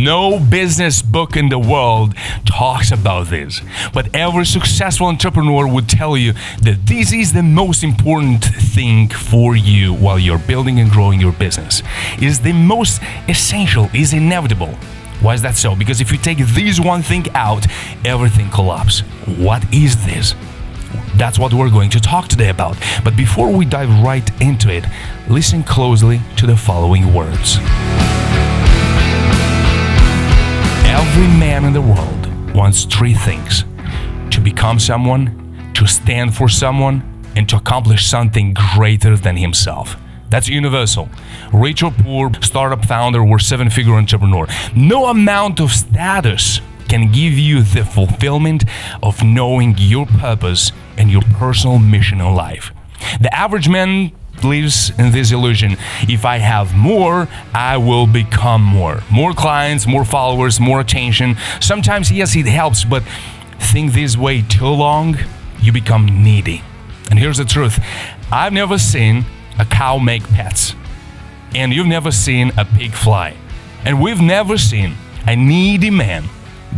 No business book in the world talks about this. But every successful entrepreneur would tell you that this is the most important thing for you while you're building and growing your business. It's the most essential, is inevitable. Why is that so? Because if you take this one thing out, everything collapses. What is this? That's what we're going to talk today about. But before we dive right into it, listen closely to the following words. Every man in the world wants three things: to become someone, to stand for someone, and to accomplish something greater than himself. That's universal. Rich or poor, startup founder or seven-figure entrepreneur. No amount of status can give you the fulfillment of knowing your purpose and your personal mission in life. The average man lives in this illusion: if I have more, I will become more. More clients, more followers, more attention. Sometimes, yes, it helps, but think this way too long, you become needy. And here's the truth. I've never seen a cow make pets, and you've never seen a pig fly, and we've never seen a needy man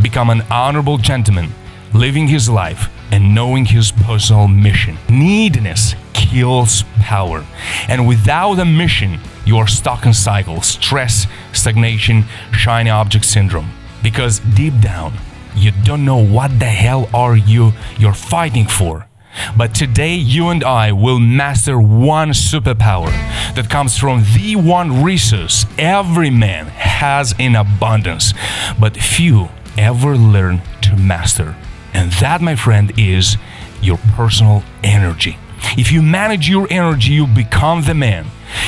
become an honorable gentleman, living his life and knowing his personal mission. Neediness kills power, and without a mission, you are stuck in cycles: stress, stagnation, shiny object syndrome. Because deep down, you don't know what the hell you're fighting for. But today, you and I will master one superpower that comes from the one resource every man has in abundance, but few ever learn to master. And that, my friend, is your personal energy. If you manage your energy, you become the man.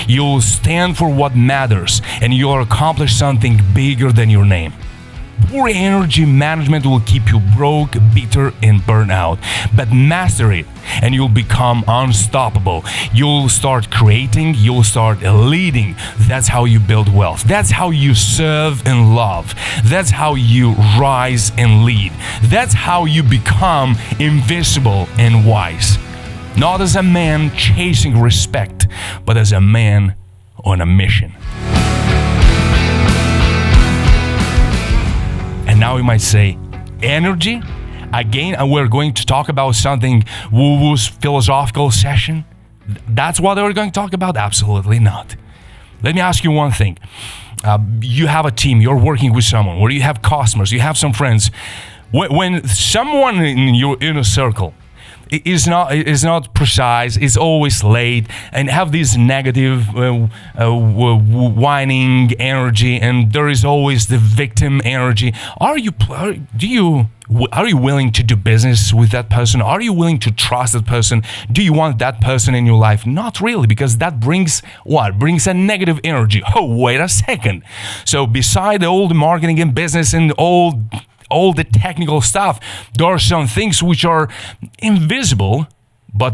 You'll stand for what matters, and you'll accomplish something bigger than your name. Poor energy management will keep you broke, bitter, and burnt out. But master it, and you'll become unstoppable. You'll start creating, you'll start leading. That's how you build wealth. That's how you serve and love. That's how you rise and lead. That's how you become invisible and wise. Not as a man chasing respect, but as a man on a mission. And now you might say, energy? Again, we're going to talk about something woo-woo's philosophical session? That's what we're going to talk about? Absolutely not. Let me ask you one thing. You have a team, you're working with someone, or you have customers, you have some friends. When someone in your inner circle is not precise, is always late, and have this negative whining energy, and there is always the victim energy, are you willing to do business with that person? Are you willing to trust that person? Do you want that person in your life? Not really, because that brings what? Brings a negative energy. Oh, wait a second. So beside all the marketing and business and all the technical stuff, there are some things which are invisible, but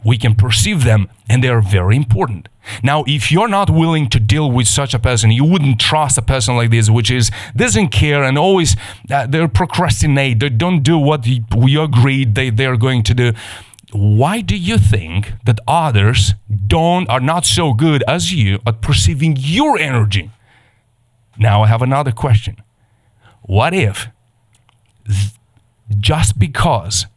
we can perceive them, and they are very important. Now, if you're not willing to deal with such a person, you wouldn't trust a person like this, which doesn't care and always they procrastinate, they don't do what we agreed they're going to do. Why do you think that others are not so good as you at perceiving your energy? Now I have another question. What if just because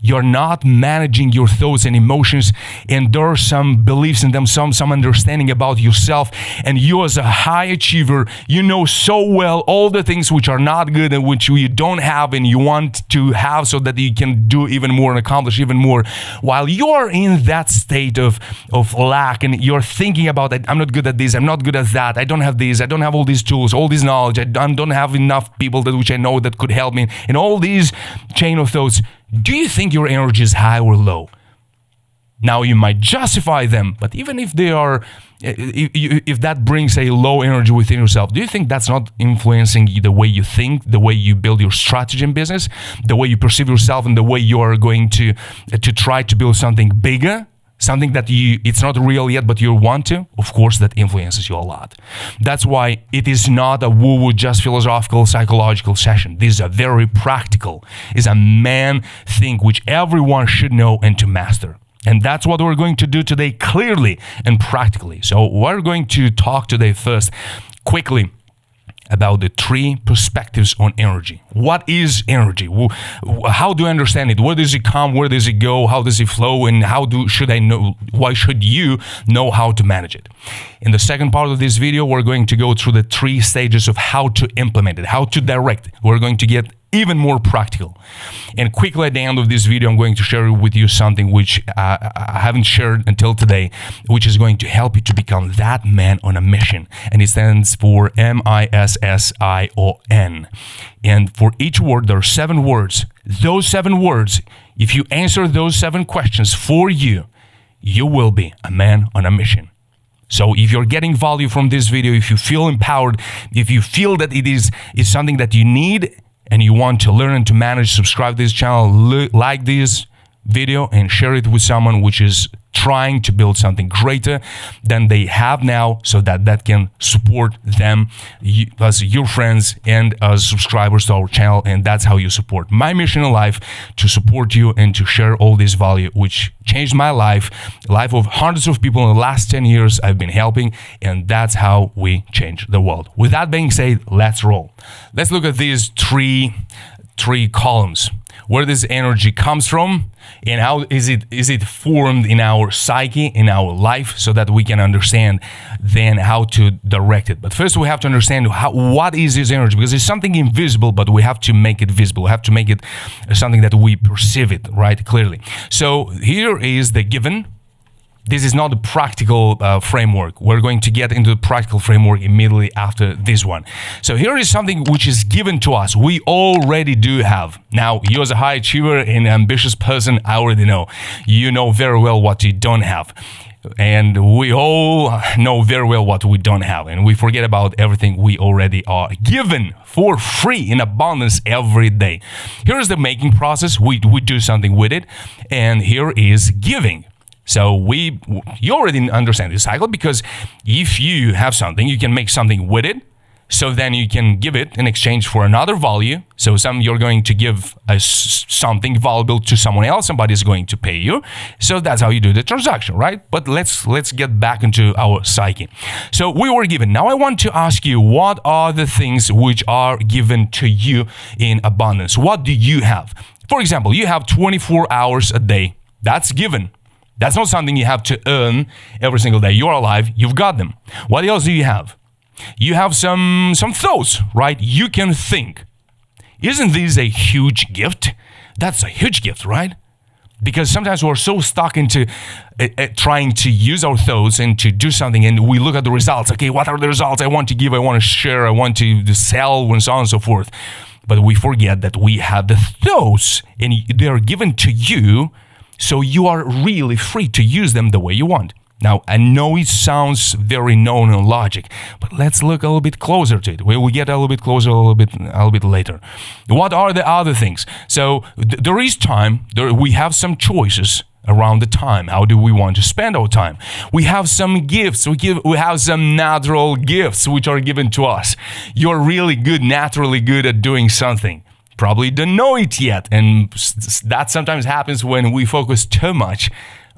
you're not managing your thoughts and emotions, and there are some beliefs in them, some understanding about yourself, and you as a high achiever, you know so well all the things which are not good and which you don't have and you want to have so that you can do even more and accomplish even more, while you're in that state of lack and you're thinking about that, I'm not good at this, I'm not good at that, I don't have this, I don't have all these tools, all this knowledge, I don't have enough people which I know that could help me, and all these chain of thoughts. Do you think your energy is high or low? Now you might justify them, but even if they are, if that brings a low energy within yourself, do you think that's not influencing the way you think, the way you build your strategy in business, the way you perceive yourself, and the way you are going to try to build something bigger? Something that it's not real yet, but you want to? Of course, that influences you a lot. That's why it is not a woo-woo, just philosophical, psychological session. This is a very practical, is a man thing which everyone should know and to master. And that's what we're going to do today, clearly and practically. So we're going to talk today first, quickly, about the 3 perspectives on energy. What is energy? How do I understand it? Where does it come? Where does it go? How does it flow? And should I know? Why should you know how to manage it? In the second part of this video, we're going to go through the 3 stages of how to implement it, how to direct it. We're going to get even more practical. And quickly at the end of this video, I'm going to share with you something which I haven't shared until today, which is going to help you to become that man on a mission. And it stands for MISSION. And for each word, there are 7 words. Those 7 words, if you answer those 7 questions for you, you will be a man on a mission. So if you're getting value from this video, if you feel empowered, if you feel that it is something that you need, and you want to learn and to manage, subscribe to this channel, like this video, and share it with someone which is trying to build something greater than they have now, so that can support them as your friends and as subscribers to our channel. And that's how you support my mission in life, to support you and to share all this value which changed my life, the life of hundreds of people in the last 10 years I've been helping, and that's how we change the world. With that being said, let's roll. Let's look at these three columns. Where this energy comes from, and how is it formed in our psyche, in our life, so that we can understand then how to direct it. But first we have to understand what is this energy, because it's something invisible, but we have to make it visible. We have to make it something that we perceive it, right, clearly. So here is the given. This is not a practical framework. We're going to get into the practical framework immediately after this one. So here is something which is given to us. We already do have. Now, you as a high achiever and ambitious person, I already know. You know very well what you don't have. And we all know very well what we don't have. And we forget about everything we already are given for free in abundance every day. Here is the making process. We do something with it. And here is giving. So you already understand this cycle, because if you have something, you can make something with it. So then you can give it in exchange for another value. So you're going to give something valuable to someone else, somebody's going to pay you. So that's how you do the transaction, right? But let's get back into our psyche. So we were given. Now I want to ask you, what are the things which are given to you in abundance? What do you have? For example, you have 24 hours a day. That's given. That's not something you have to earn every single day. You're alive, you've got them. What else do you have? You have some thoughts, right? You can think. Isn't this a huge gift? That's a huge gift, right? Because sometimes we're so stuck into trying to use our thoughts and to do something, and we look at the results. Okay, what are the results? I want to give, I want to share, I want to sell, and so on and so forth. But we forget that we have the thoughts, and they're given to you. So you are really free to use them the way you want. Now, I know it sounds very known in logic, but let's look a little bit closer to it. We'll get a little bit closer a little bit later. What are the other things? So there is time. We have some choices around the time. How do we want to spend our time? We have some gifts. We have some natural gifts which are given to us. You're really good, naturally good at doing something. Probably don't know it yet, and that sometimes happens when we focus too much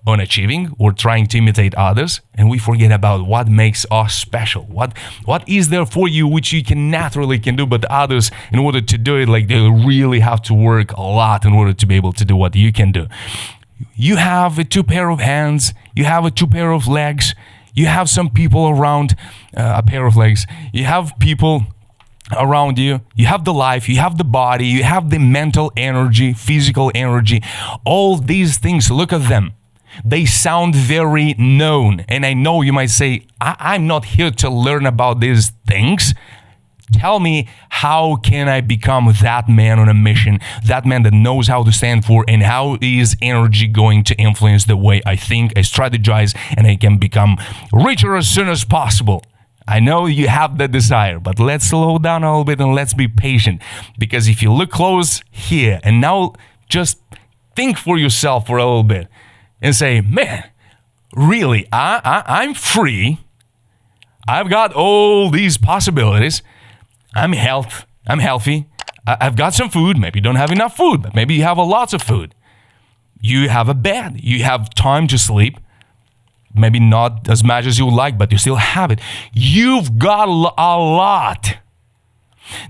on achieving or trying to imitate others, and we forget about what makes us special. What is there for you which you naturally can do, but others, in order to do it, like, they really have to work a lot in order to be able to do what you can do. You have 2 pair of hands, you have 2 pair of legs, you have some people around a pair of legs, you have people around you, you have the life, you have the body, you have the mental energy, physical energy, all these things. Look at them. They sound very known. And I know you might say, I'm not here to learn about these things. Tell me, how can I become that man on a mission, that man that knows how to stand for, and how is energy going to influence the way I think, I strategize, and I can become richer as soon as possible? I know you have that desire, but let's slow down a little bit and let's be patient. Because if you look close here, and now just think for yourself for a little bit and say, man, really, I'm free. I've got all these possibilities. I'm healthy. I've got some food. Maybe you don't have enough food, but maybe you have lots of food. You have a bed. You have time to sleep. Maybe not as much as you would like, but you still have it. You've got a lot.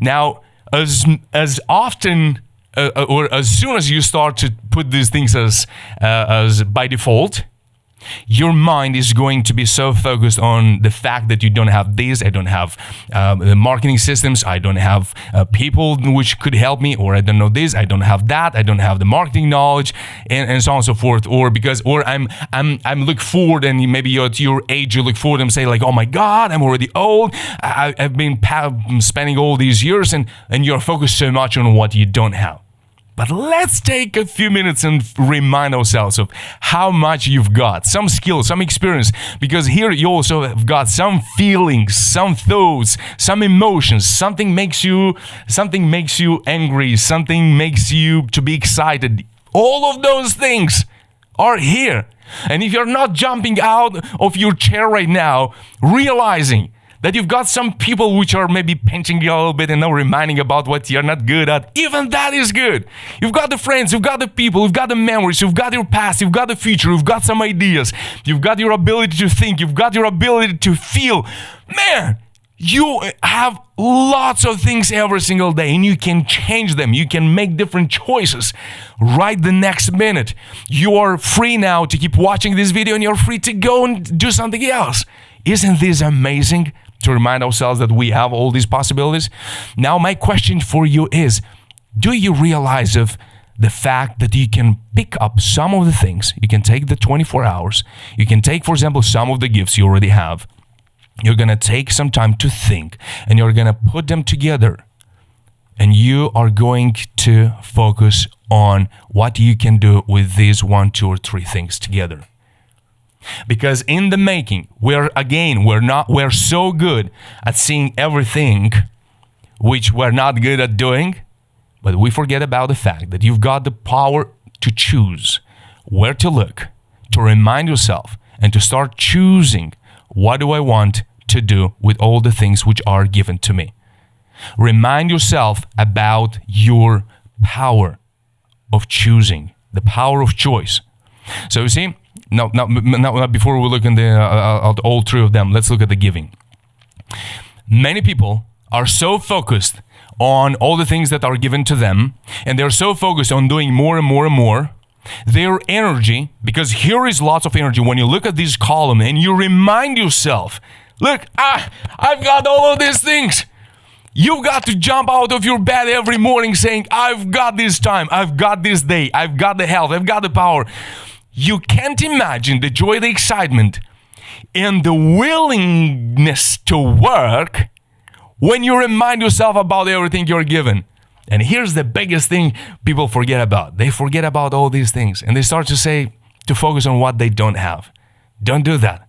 Now, as often or as soon as you start to put these things as by default, your mind is going to be so focused on the fact that you don't have this, I don't have the marketing systems, I don't have people which could help me, or I don't know this, I don't have that, I don't have the marketing knowledge, and so on and so forth. Or I'm look forward, and maybe you're at your age, you look forward and say like, oh my God, I'm already old. I've been spending all these years, and you're focused so much on what you don't have. But let's take a few minutes and remind ourselves of how much you've got, some skills, some experience, because here you also have got some feelings, some thoughts, some emotions. Something makes you angry, something makes you to be excited. All of those things are here. And if you're not jumping out of your chair right now, realizing that you've got some people which are maybe pinching you a little bit and now reminding about what you're not good at, even that is good. You've got the friends, you've got the people, you've got the memories, you've got your past, you've got the future, you've got some ideas, you've got your ability to think, you've got your ability to feel. Man, you have lots of things every single day, and you can change them. You can make different choices right the next minute. You are free now to keep watching this video, and you're free to go and do something else. Isn't this amazing? To remind ourselves that we have all these possibilities. Now, my question for you is, do you realize of the fact that you can pick up some of the things, you can take the 24 hours, you can take, for example, some of the gifts you already have, you're going to take some time to think, and you're going to put them together, and you are going to focus on what you can do with these 1, 2, or 3 things together. Because in the making, we're so good at seeing everything which we're not good at doing, but we forget about the fact that you've got the power to choose where to look, to remind yourself, and to start choosing, what do I want to do with all the things which are given to me. Remind yourself about your power of choosing, the power of choice. So you see, now before we look at all 3 of them, let's look at the giving. Many people are so focused on all the things that are given to them, and they're so focused on doing more and more and more. Their energy, because here is lots of energy when you look at this column and you remind yourself, look, I've got all of these things. You've got to jump out of your bed every morning saying, I've got this time, I've got this day, I've got the health, I've got the power. You can't imagine the joy, the excitement, and the willingness to work when you remind yourself about everything you're given. And here's the biggest thing people forget about. They forget about all these things, and they start to focus on what they don't have. Don't do that.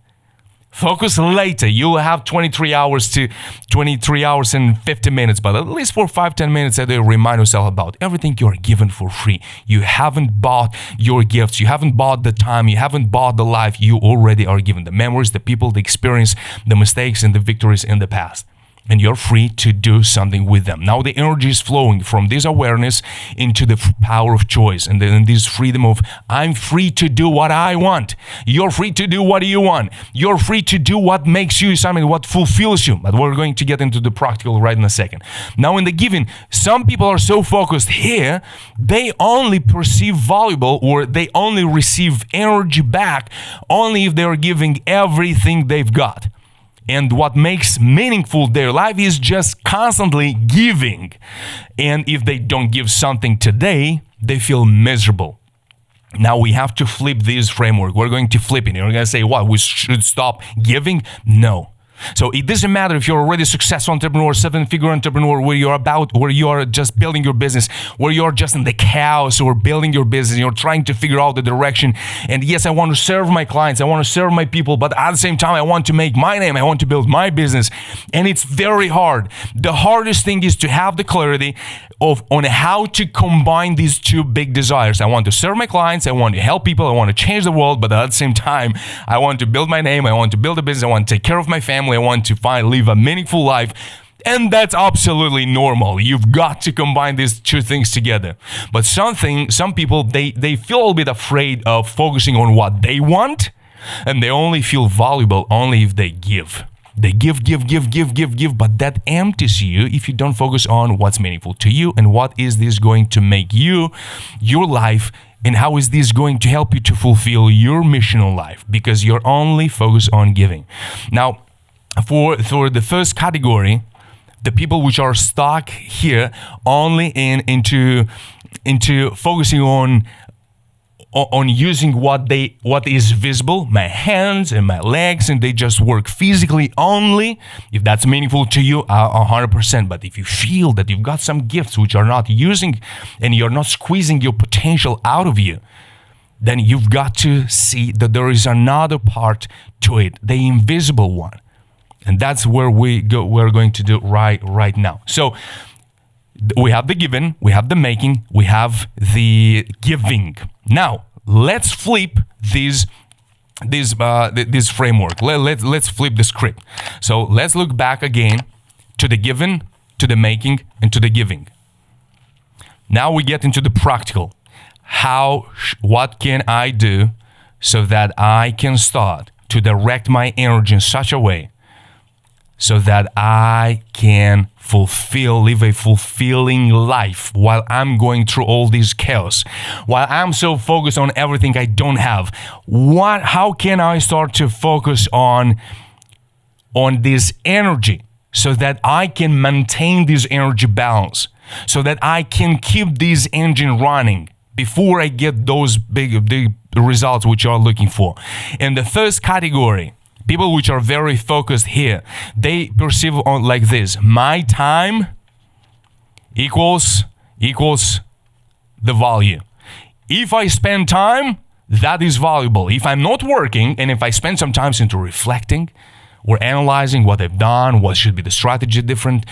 Focus later. You'll have 23 hours and 50 minutes, but at least for 5-10 minutes a day, remind yourself about everything you are given for free. You haven't bought your gifts. You haven't bought the time. You haven't bought the life. You already are given the memories, the people, the experience, the mistakes, and the victories in the past. And you're free to do something with them. Now the energy is flowing from this awareness into the power of choice, and then this freedom of, I'm free to do what I want. You're free to do what you want. You're free to do what makes you something, what fulfills you. But we're going to get into the practical right in a second. Now in the giving, some people are so focused here, they only perceive valuable, or they only receive energy back only if they're giving everything they've got. And what makes meaningful their life is just constantly giving. And if they don't give something today, they feel miserable. Now we have to flip this framework. We're going to flip it. You're going to say, what, we should stop giving? No. So it doesn't matter if you're already a successful entrepreneur, 7-figure entrepreneur, where you are just building your business, where you're just in the chaos or building your business, you're trying to figure out the direction. And yes, I want to serve my clients, I want to serve my people, but at the same time, I want to make my name, I want to build my business. And it's very hard. The hardest thing is to have the clarity on how to combine these 2 big desires. I want to serve my clients, I want to help people, I want to change the world, but at the same time, I want to build my name, I want to build a business, I want to take care of my family, I want to live a meaningful life. And that's absolutely normal. You've got to combine these 2 things together. But some people, they feel a little bit afraid of focusing on what they want, and they only feel valuable only if they give. They give, but that empties you if you don't focus on what's meaningful to you and what is this going to make you, your life, and how is this going to help you to fulfill your mission in life, because you're only focused on giving. Now, for the first category, the people which are stuck here only into focusing on using what is visible, my hands and my legs, and they just work physically only. If that's meaningful to you, 100%. But if you feel that you've got some gifts which are not using and you're not squeezing your potential out of you, then you've got to see that there is another part to it, the invisible one. And that's where we're going to do right now. So we have the given, we have the making, we have the giving. Now, let's flip this framework. Let's flip the script. So let's look back again to the given, to the making, and to the giving. Now we get into the practical. What can I do so that I can start to direct my energy in such a way so that I can live a fulfilling life while I'm going through all this chaos, while I'm so focused on everything I don't have. How can I start to focus on this energy so that I can maintain this energy balance, so that I can keep this engine running before I get those big results which you are looking for? In the first category, people which are very focused here, they perceive on like this: my time equals the value. If I spend time, that is valuable. If I'm not working and if I spend some time into reflecting or analyzing what I've done, what should be the strategy different,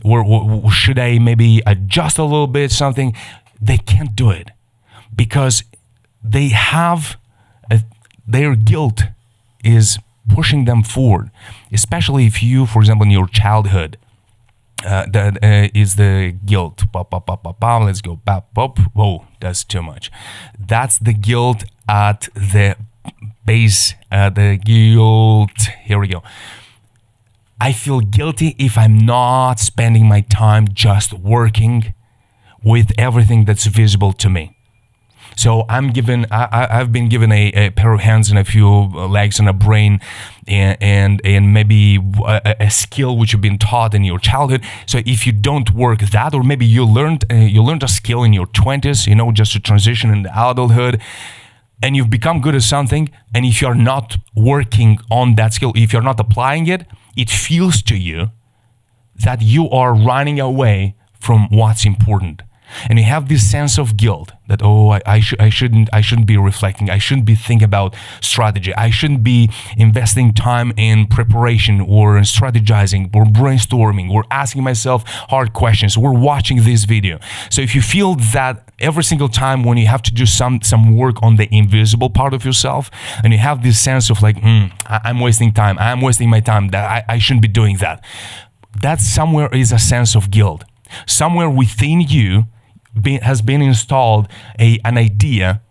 or should I maybe adjust a little bit something, they can't do it because they have their guilt is pushing them forward, especially if you, for example, in your childhood, that is the guilt. Let's go. Whoa, that's too much. That's the guilt at the base. The guilt. Here we go. I feel guilty if I'm not spending my time just working with everything that's visible to me. So I've been given a pair of hands and a few legs and a brain and maybe a skill which you've been taught in your childhood. So if you don't work that, or maybe you learned a skill in your 20s, just to transition in the adulthood, and you've become good at something, and if you're not working on that skill, if you're not applying it, it feels to you that you are running away from what's important. And you have this sense of guilt that, I shouldn't be reflecting. I shouldn't be thinking about strategy. I shouldn't be investing time in preparation or in strategizing or brainstorming or asking myself hard questions or watching this video. So if you feel that every single time when you have to do some work on the invisible part of yourself, and you have this sense of like, I'm wasting time. I'm wasting my time. That I shouldn't be doing that. That somewhere is a sense of guilt. Somewhere within you has been installed an idea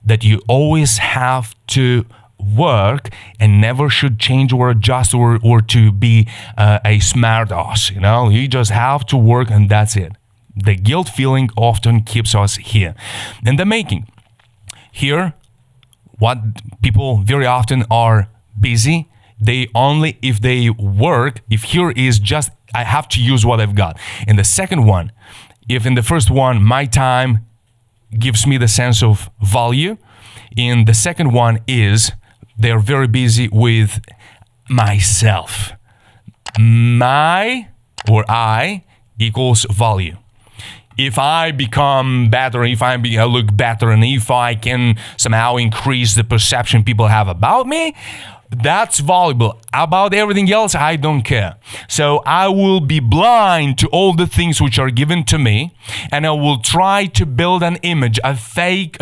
that you always have to work and never should change or adjust or to be a smart ass. You just have to work and that's it. The guilt feeling often keeps us here. And the making. Here, what people very often are busy, they only, if they work, if here is just, I have to use what I've got. And the second one, if in the first one, my time gives me the sense of value, in the second one is they're very busy with myself. My or I equals value. If I become better, if I look better, and if I can somehow increase the perception people have about me, that's valuable. About everything else, I don't care. So I will be blind to all the things which are given to me, and I will try to build an image, a fake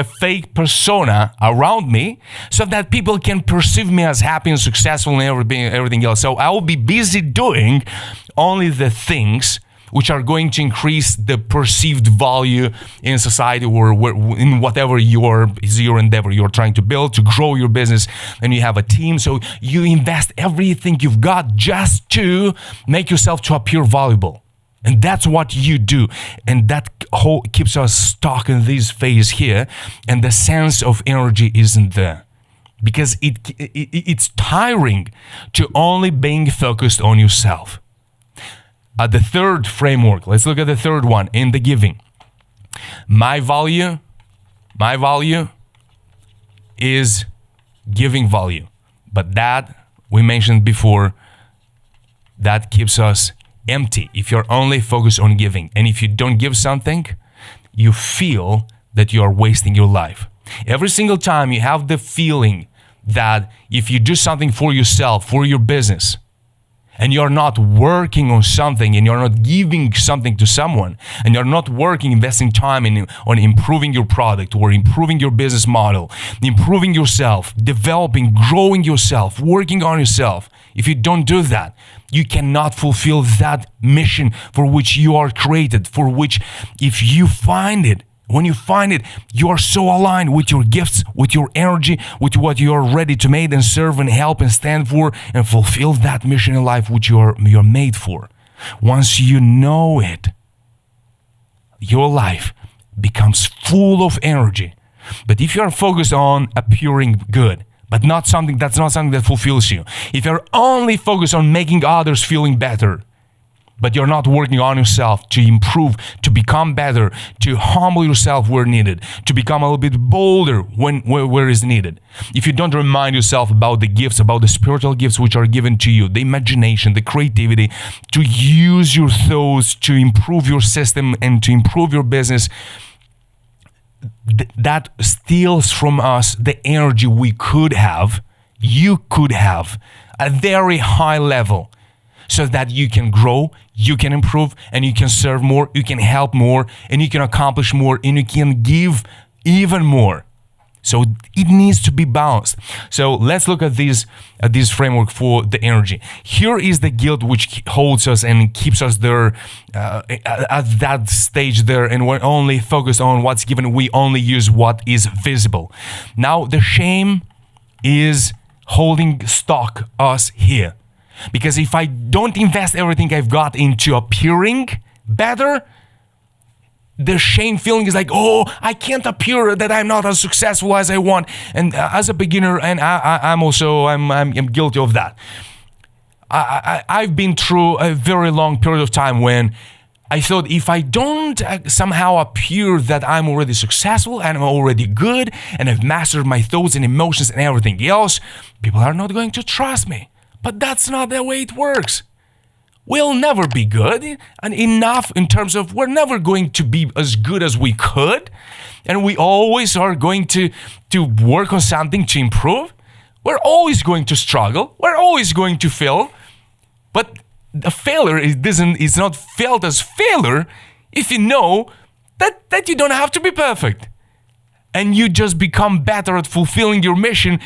persona around me, so that people can perceive me as happy and successful and everything else. So I will be busy doing only the things which are going to increase the perceived value in society or in whatever your endeavor you're trying to build, to grow your business, and you have a team. So you invest everything you've got just to make yourself to appear valuable. And that's what you do. And that keeps us stuck in this phase here. And the sense of energy isn't there. Because it's tiring to only being focused on yourself. The third framework, let's look at the third one in the giving. My value is giving value. But that, we mentioned before, that keeps us empty if you're only focused on giving. And if you don't give something, you feel that you are wasting your life. Every single time you have the feeling that if you do something for yourself, for your business, and you're not working on something, and you're not giving something to someone, and you're not working, investing time on improving your product or improving your business model, improving yourself, developing, growing yourself, working on yourself, if you don't do that, you cannot fulfill that mission for which you are created, for which if you find it, when you find it, you are so aligned with your gifts, with your energy, with what you are ready to make and serve and help and stand for and fulfill that mission in life which you're made for. Once you know it, your life becomes full of energy. But if you are focused on appearing good, but that's not something that fulfills you. If you're only focused on making others feeling better, but you're not working on yourself to improve, to become better, to humble yourself where needed, to become a little bit bolder where is needed. If you don't remind yourself about the gifts, about the spiritual gifts which are given to you, the imagination, the creativity, to use your thoughts to improve your system and to improve your business, that steals from us the energy you could have at a very high level, so that you can grow, you can improve, and you can serve more, you can help more, and you can accomplish more, and you can give even more. So it needs to be balanced. So let's look at this framework for the energy. Here is the guilt which holds us and keeps us there at that stage there, and we're only focused on what's given. We only use what is visible. Now the shame is holding stock us here. Because if I don't invest everything I've got into appearing better, the shame feeling is like, oh, I can't appear that I'm not as successful as I want. And as a beginner, and I'm guilty of that. I've been through a very long period of time when I thought if I don't somehow appear that I'm already successful and I'm already good and I've mastered my thoughts and emotions and everything else, people are not going to trust me. But that's not the way it works. We'll never be good and enough in terms of we're never going to be as good as we could. And we always are going to work on something to improve. We're always going to struggle. We're always going to fail. But a failure is not felt as failure if you know that you don't have to be perfect. And you just become better at fulfilling your mission,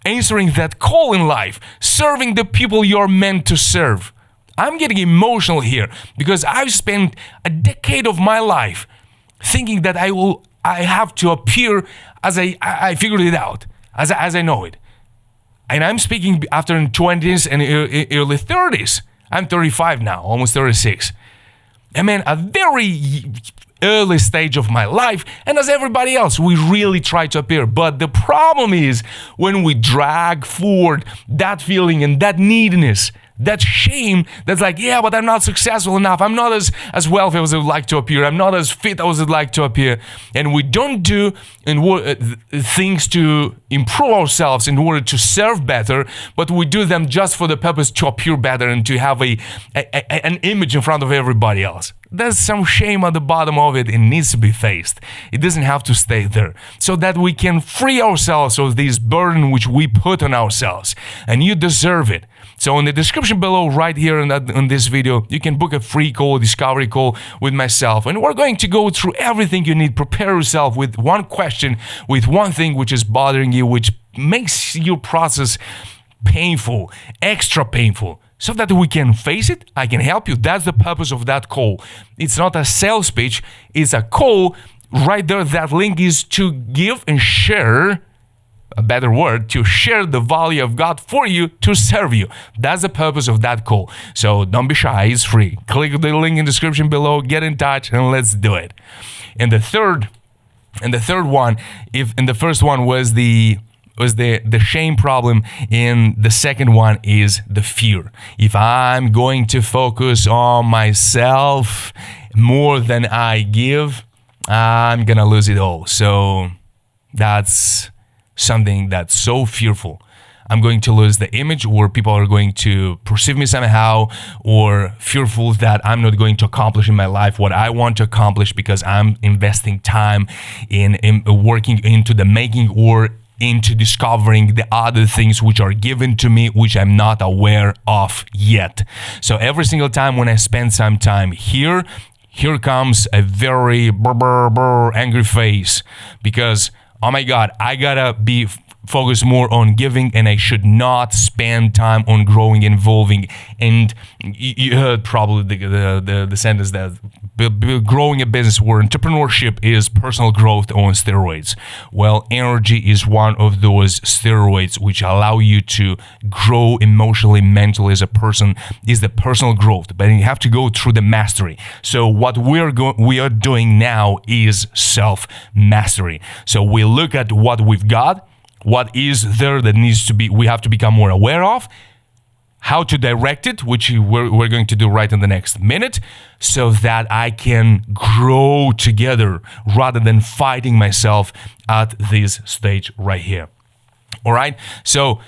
answering that call in life, serving the people you're meant to serve. I'm getting emotional here because I've spent a decade of my life thinking that I have to appear as I figured it out, as I know it. And I'm speaking after 20s and early 30s. I'm 35 now, almost 36. And man, a very early stage of my life, and as everybody else, we really try to appear. But the problem is when we drag forward that feeling and that neediness, that shame, that's like, yeah, but I'm not successful enough. I'm not as wealthy as I would like to appear. I'm not as fit as I'd like to appear. And we don't do things to improve ourselves in order to serve better, but we do them just for the purpose to appear better and to have an image in front of everybody else. There's some shame at the bottom of it. It needs to be faced. It doesn't have to stay there, so that we can free ourselves of this burden which we put on ourselves. And you deserve it. So in the description below, right here in this video, you can book a free call, discovery call with myself. And we're going to go through everything you need. Prepare yourself with one question, with one thing which is bothering you, which makes your process painful, extra painful, so that we can face it. I can help you. That's the purpose of that call. It's not a sales pitch. It's a call right there. That link is to give and share, a better word, to share the value of God for you, to serve you. That's the purpose of that call. So don't be shy. It's free. Click the link in the description below. Get in touch and let's do it. And the third one, if in the first one was the shame problem, and the second one is the fear. If I'm going to focus on myself more than I give, I'm gonna lose it all. So that's something that's so fearful. I'm going to lose the image, or people are going to perceive me somehow, or fearful that I'm not going to accomplish in my life what I want to accomplish because I'm investing time in working into the making or into discovering the other things which are given to me, which I'm not aware of yet. So every single time when I spend some time here comes a very angry face, because oh my God, I gotta be focused more on giving, and I should not spend time on growing, evolving. And you heard probably the sentence that growing a business where entrepreneurship is personal growth on steroids. Well, energy is one of those steroids which allow you to grow emotionally, mentally as a person, is the personal growth. But you have to go through the mastery. So what we are doing now is self-mastery. So we look at what we've got, what is there that needs to be, we have to become more aware of, how to direct it, which we're going to do right in the next minute, so that I can grow together rather than fighting myself at this stage right here. All right, so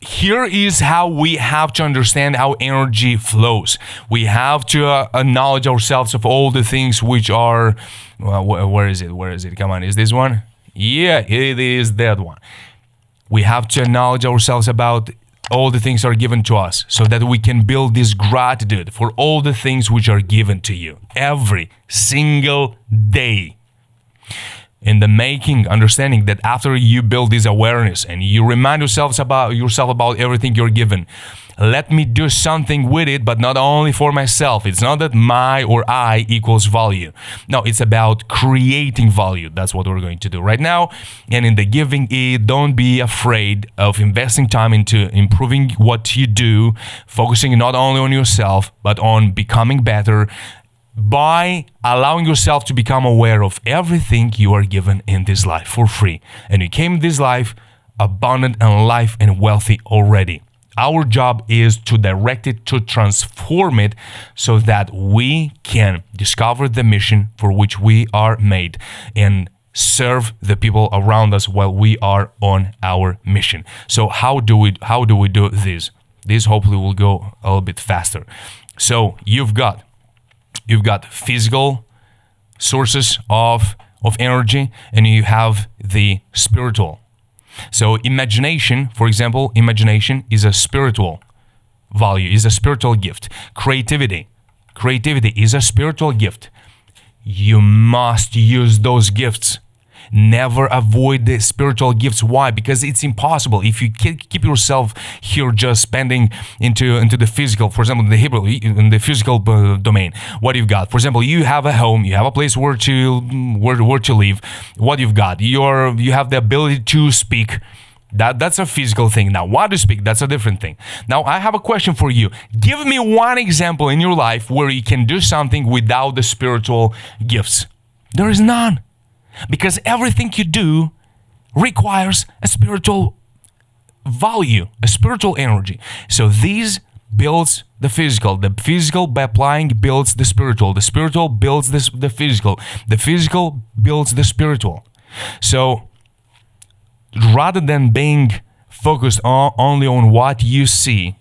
here is how we have to understand how energy flows. We have to acknowledge ourselves of all the things which are, well, where is it? Come on, is this one? Yeah, it is that one. We have to acknowledge ourselves about all the things are given to us, so that we can build this gratitude for all the things which are given to you every single day. In the making, understanding that after you build this awareness and you remind yourself about everything you're given, let me do something with it, but not only for myself. It's not that my or I equals value. No, it's about creating value. That's what we're going to do right now. And in the giving, don't be afraid of investing time into improving what you do, focusing not only on yourself, but on becoming better, by allowing yourself to become aware of everything you are given in this life for free. And you came in this life abundant and life and wealthy already. Our job is to direct it, to transform it, so that we can discover the mission for which we are made and serve the people around us while we are on our mission. So how do we do this? This hopefully will go a little bit faster. So you've got physical sources of energy, and you have the spiritual. So imagination, for example, imagination is a spiritual value, is a spiritual gift. Creativity is a spiritual gift. You must use those gifts. Never avoid the spiritual gifts. Why? Because it's impossible. If you keep yourself here just spending into the physical, for example, in the physical domain, what you've got. For example, you have a home, you have a place where to live. What you've got, you have the ability to speak. That's a physical thing. Now, what to speak, that's a different thing. Now, I have a question for you. Give me one example in your life where you can do something without the spiritual gifts. There is none. Because everything you do requires a spiritual value, a spiritual energy. So these builds the physical by applying builds the spiritual builds the physical builds the spiritual. So rather than being focused only on what you see,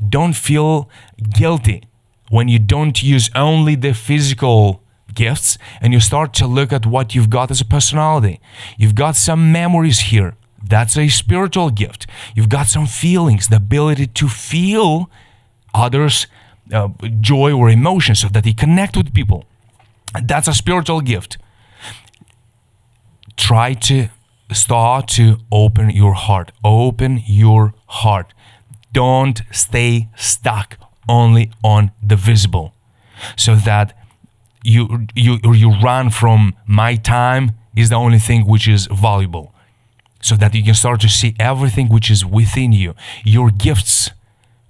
don't feel guilty when you don't use only the physical gifts, and you start to look at what you've got as a personality. You've got some memories here. That's a spiritual gift. You've got some feelings, the ability to feel others' joy or emotion, so that you connect with people. That's a spiritual gift. Try to start to open your heart. Open your heart. Don't stay stuck only on the visible, so that you run from my time is the only thing which is valuable, so that you can start to see everything which is within you, your gifts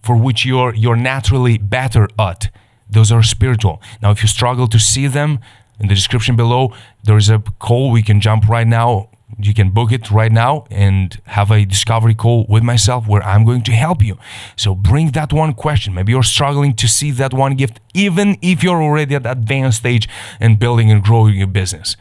for which you're naturally better at. Those are spiritual. Now, if you struggle to see them, in the description below, there is a call. We can jump right now. You can book it right now and have a discovery call with myself where I'm going to help you. So bring that one question. Maybe you're struggling to see that one gift, even if you're already at that advanced stage and building and growing your business.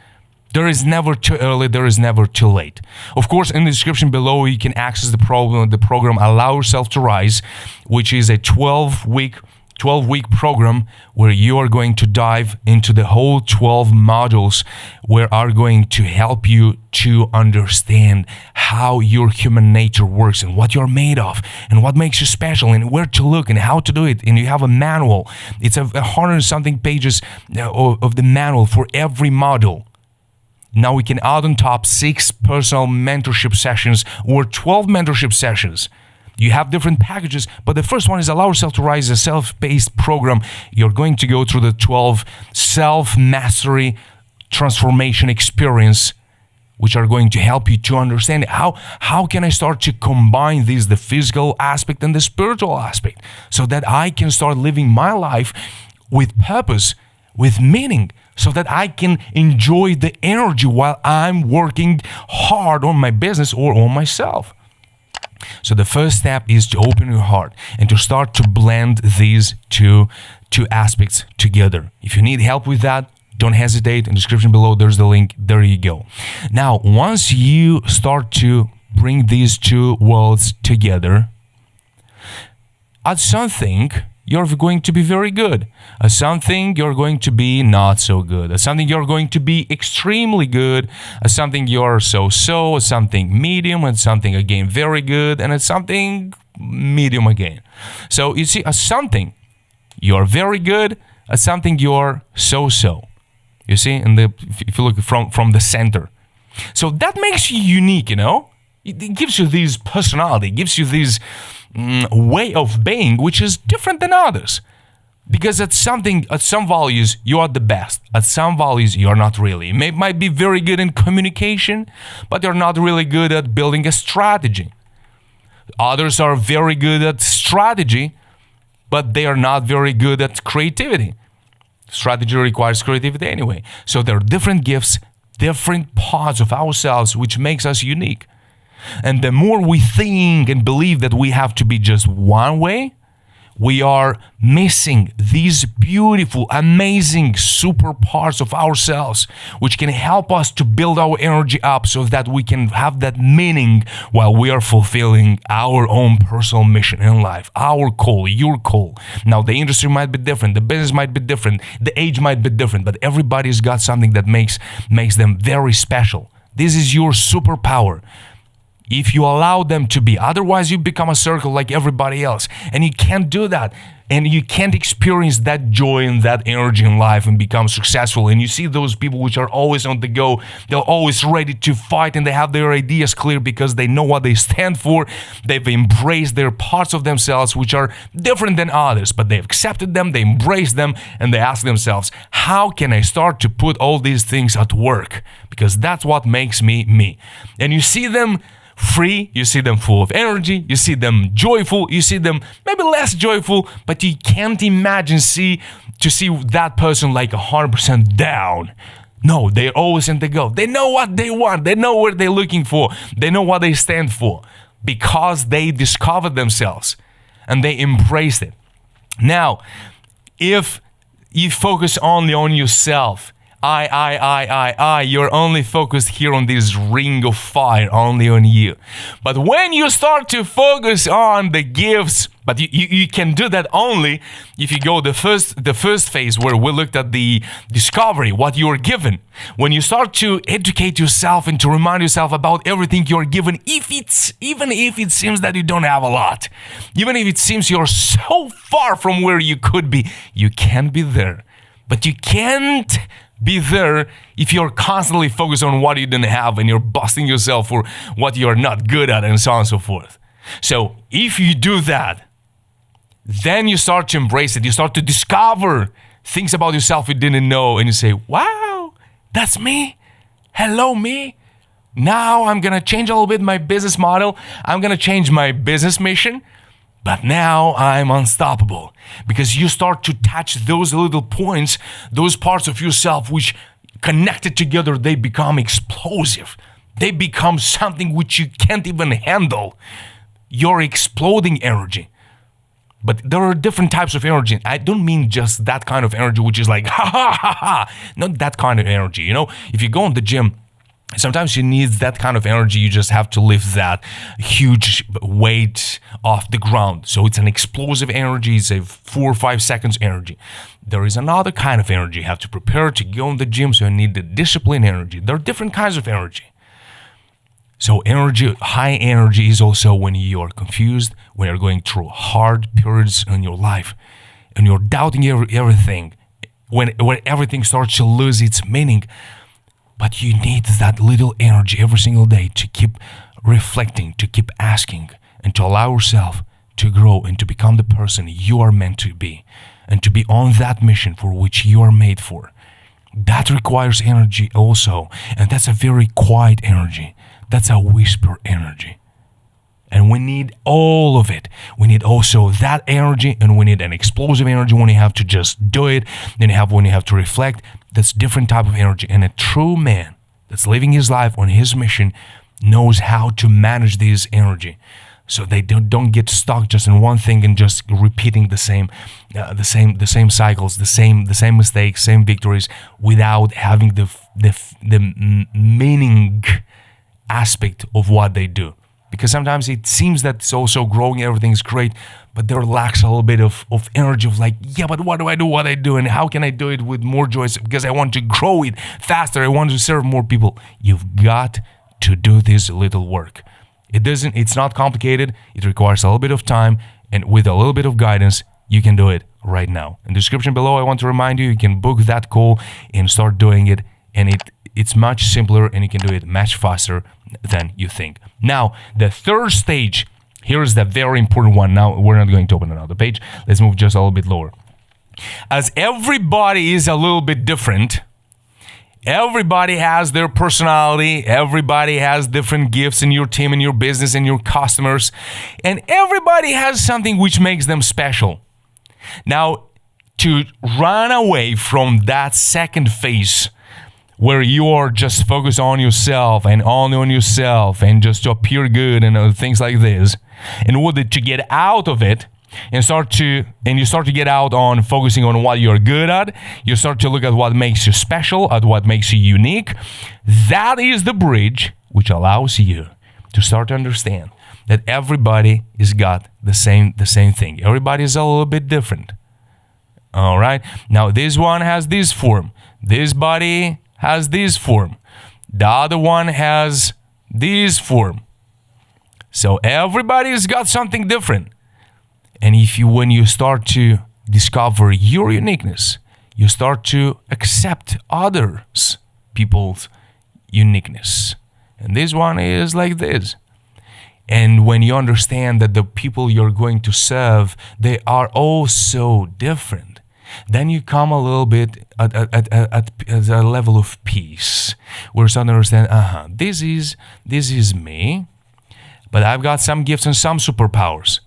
There is never too early. There is never too late. Of course, in the description below, you can access the program Allow Yourself to Rise, which is a 12-week program where you are going to dive into the whole 12 modules where are going to help you to understand how your human nature works and what you're made of and what makes you special and where to look and how to do it. And you have a manual. It's 100-something pages of the manual for every module. Now we can add on top 6 personal mentorship sessions or 12 mentorship sessions. You have different packages, but the first one is Allow Yourself to Rise, a self-paced program. You're going to go through the 12 self-mastery transformation experience, which are going to help you to understand how can I start to combine these, the physical aspect and the spiritual aspect, so that I can start living my life with purpose, with meaning, so that I can enjoy the energy while I'm working hard on my business or on myself. So the first step is to open your heart and to start to blend these two aspects together. If you need help with that, don't hesitate. In the description below, there's the link. There you go. Now, once you start to bring these two worlds together, at something, you're going to be very good. At something, you're going to be not so good. At something, you're going to be extremely good. At something, you're so-so. At something, medium. At something, again, very good. And at something, medium again. So you see, at something, you're very good. At something, you're so-so. You see, if you look from the center. So that makes you unique, you know? It gives you this personality. It gives you this way of being which is different than others, because at some values you are the best, at some values you are not really. You might be very good in communication, but you're not really good at building a strategy. Others are very good at strategy, but they are not very good at creativity. Strategy requires creativity anyway. So there are different gifts, different parts of ourselves which makes us unique. And the more we think and believe that we have to be just one way, we are missing these beautiful, amazing, super parts of ourselves, which can help us to build our energy up so that we can have that meaning while we are fulfilling our own personal mission in life, our call, your call. Now, the industry might be different, the business might be different, the age might be different, but everybody's got something that makes them very special. This is your superpower. If you allow them to be. Otherwise, you become a circle like everybody else. And you can't do that. And you can't experience that joy and that energy in life and become successful. And you see those people which are always on the go. They're always ready to fight and they have their ideas clear because they know what they stand for. They've embraced their parts of themselves which are different than others. But they've accepted them, they embrace them, and they ask themselves, how can I start to put all these things at work? Because that's what makes me me. And you see them free, you see them full of energy, you see them joyful, you see them maybe less joyful, but you can't imagine see that person like 100% down. No, they're always in the go. They know what they want, they know what they're looking for, they know what they stand for, because they discovered themselves and they embraced it. Now, if you focus only on yourself, you're only focused here on this ring of fire, only on you. But when you start to focus on the gifts, but you can do that only if you go the first phase where we looked at the discovery, what you are given. When you start to educate yourself and to remind yourself about everything you're given, even if it seems that you don't have a lot, even if it seems you're so far from where you could be, you can be there. But you can't be there if you're constantly focused on what you didn't have and you're busting yourself for what you're not good at and so on and so forth. So if you do that, then you start to embrace it. You start to discover things about yourself you didn't know, and you say, wow, that's me. Hello, me. Now I'm going to change a little bit my business model. I'm going to change my business mission. But now I'm unstoppable, because you start to touch those little points, those parts of yourself which connected together, they become explosive. They become something which you can't even handle. You're exploding energy. But there are different types of energy. I don't mean just that kind of energy which is like, ha ha ha ha. Not that kind of energy. You know, if you go in the gym, sometimes you need that kind of energy. You just have to lift that huge weight off the ground. So it's an explosive energy. It's a 4 or 5 seconds energy. There is another kind of energy. You have to prepare to go in the gym, so you need the discipline energy. There are different kinds of energy. So energy, high energy is also when you are confused, when you're going through hard periods in your life, and you're doubting everything, when everything starts to lose its meaning. But you need that little energy every single day to keep reflecting, to keep asking, and to allow yourself to grow and to become the person you are meant to be, and to be on that mission for which you are made for. That requires energy also, and that's a very quiet energy. That's a whisper energy. And we need all of it. We need also that energy, and we need an explosive energy when you have to just do it. Then when you have to reflect. That's different type of energy. And a true man that's living his life on his mission knows how to manage this energy, so they don't get stuck just in one thing and just repeating the same cycles, the same mistakes, same victories, without having the meaning aspect of what they do. Because sometimes it seems that it's also growing, everything's great, but there lacks a little bit of energy of like, yeah, but what do I do, and how can I do it with more joy? Because I want to grow it faster, I want to serve more people. You've got to do this little work. It's not complicated. It requires a little bit of time, and with a little bit of guidance, you can do it right now. In the description below, I want to remind you can book that call and start doing it, and it's much simpler, and you can do it much faster than you think. Now, the third stage, here is the very important one. Now, we're not going to open another page. Let's move just a little bit lower. As everybody is a little bit different, everybody has their personality, everybody has different gifts in your team, in your business, in your customers, and everybody has something which makes them special. Now, to run away from that second phase, where you are just focused on yourself and only on yourself and just to appear good and things like this, in order to get out of it and you start to get out on focusing on what you're good at, you start to look at what makes you special, at what makes you unique. That is the bridge which allows you to start to understand that everybody has got the same thing. Everybody is a little bit different. All right. Now this one has this form. This body has this form. The other one has this form. So everybody's got something different. And when you start to discover your uniqueness, you start to accept people's uniqueness. And this one is like this. And when you understand that the people you're going to serve, they are all so different, then you come a little bit at a level of peace, where you start to understand, this is me, but I've got some gifts and some superpowers.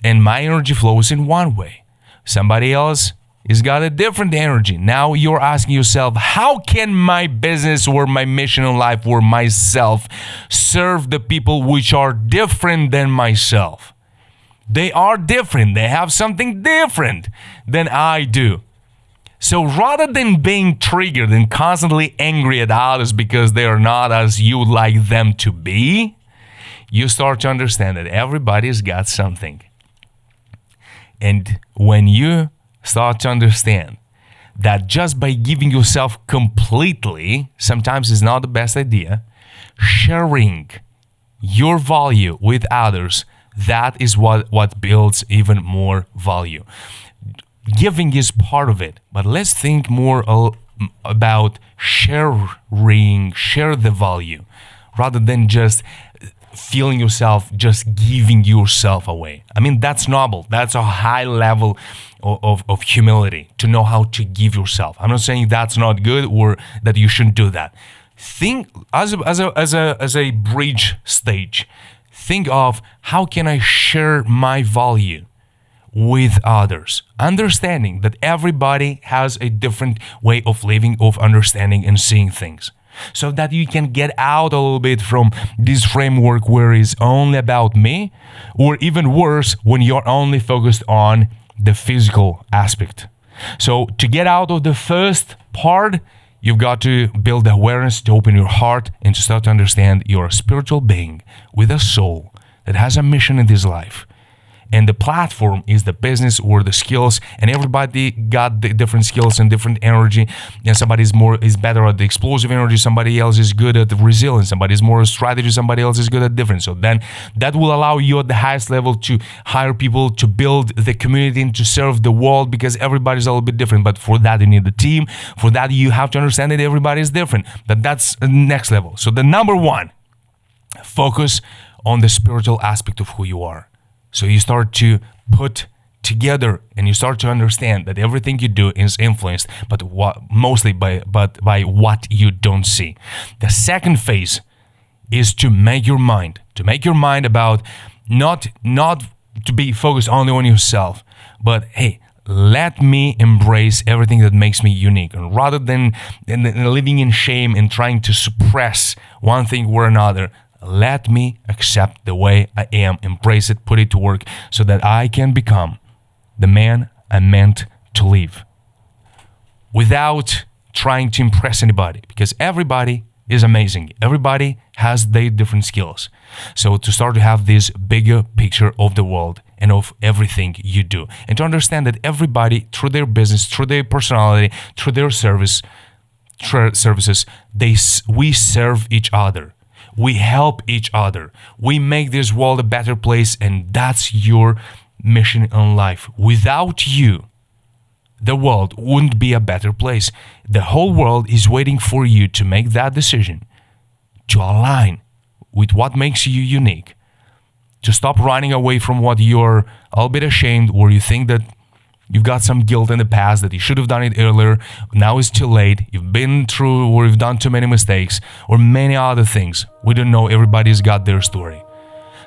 And my energy flows in one way. Somebody else has got a different energy. Now you're asking yourself, how can my business or my mission in life or myself serve the people which are different than myself? They are different. They have something different than I do. So rather than being triggered and constantly angry at others because they are not as you would like them to be, you start to understand that everybody's got something. And when you start to understand that just by giving yourself completely, sometimes is not the best idea, sharing your value with others, that is what builds even more value. Giving is part of it, but let's think more about share the value, rather than just feeling yourself just giving yourself away. I mean, that's noble. That's a high level of humility, to know how to give yourself. I'm not saying that's not good or that you shouldn't do that. Think as a bridge stage. Think of, how can I share my value with others, understanding that everybody has a different way of living, of understanding and seeing things, so that you can get out a little bit from this framework where it's only about me, or even worse, when you're only focused on the physical aspect. So to get out of the first part, you've got to build awareness, to open your heart and to start to understand you're a spiritual being with a soul that has a mission in this life. And the platform is the business or the skills, and everybody got the different skills and different energy. And somebody is better at the explosive energy, somebody else is good at the resilience, somebody is more strategy, somebody else is good at different. So then that will allow you at the highest level to hire people, to build the community and to serve the world, because everybody's a little bit different. But for that you need a team. For that you have to understand that everybody is different. That's the next level. So the number one, focus on the spiritual aspect of who you are. So you start to put together and you start to understand that everything you do is influenced, but mostly by what you don't see. The second phase is to make your mind about not to be focused only on yourself, but hey, let me embrace everything that makes me unique. And rather than living in shame and trying to suppress one thing or another, let me accept the way I am, embrace it, put it to work, so that I can become the man I'm meant to live, without trying to impress anybody, because everybody is amazing. Everybody has their different skills. So to start to have this bigger picture of the world and of everything you do, and to understand that everybody, through their business, through their personality, through their services, we serve each other. We help each other. We make this world a better place, and that's your mission in life. Without you, the world wouldn't be a better place. The whole world is waiting for you to make that decision, to align with what makes you unique, to stop running away from what you're a little bit ashamed, or you think that you've got some guilt in the past that you should have done it earlier. Now it's too late. You've been through, or you've done too many mistakes, or many other things. We don't know. Everybody's got their story.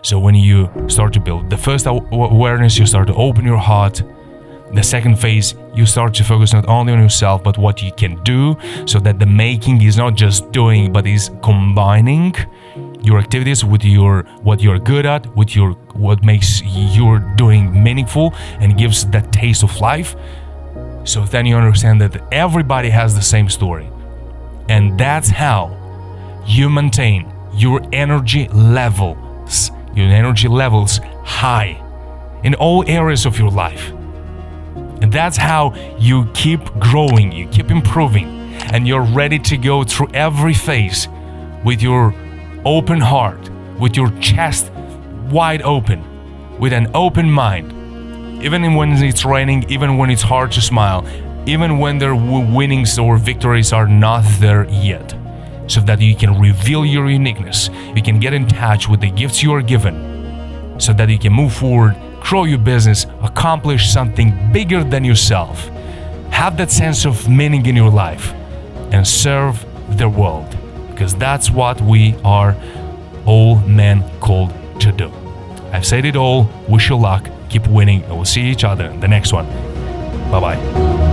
So when you start to build the first awareness, you start to open your heart. The second phase, you start to focus not only on yourself, but what you can do, so that the making is not just doing, but is combining your activities with what you're good at, with what makes your doing meaningful and gives that taste of life. So then you understand that everybody has the same story, and that's how you maintain your energy levels high in all areas of your life. And that's how you keep growing, you keep improving, and you're ready to go through every phase with your open heart, with your chest wide open, with an open mind, even when it's raining, even when it's hard to smile, even when their winnings or victories are not there yet, so that you can reveal your uniqueness, you can get in touch with the gifts you are given, so that you can move forward, grow your business, accomplish something bigger than yourself, have that sense of meaning in your life, and serve the world, because that's what we are all men called to do. I've said it all. Wish you luck, keep winning, and we'll see each other in the next one. Bye-bye.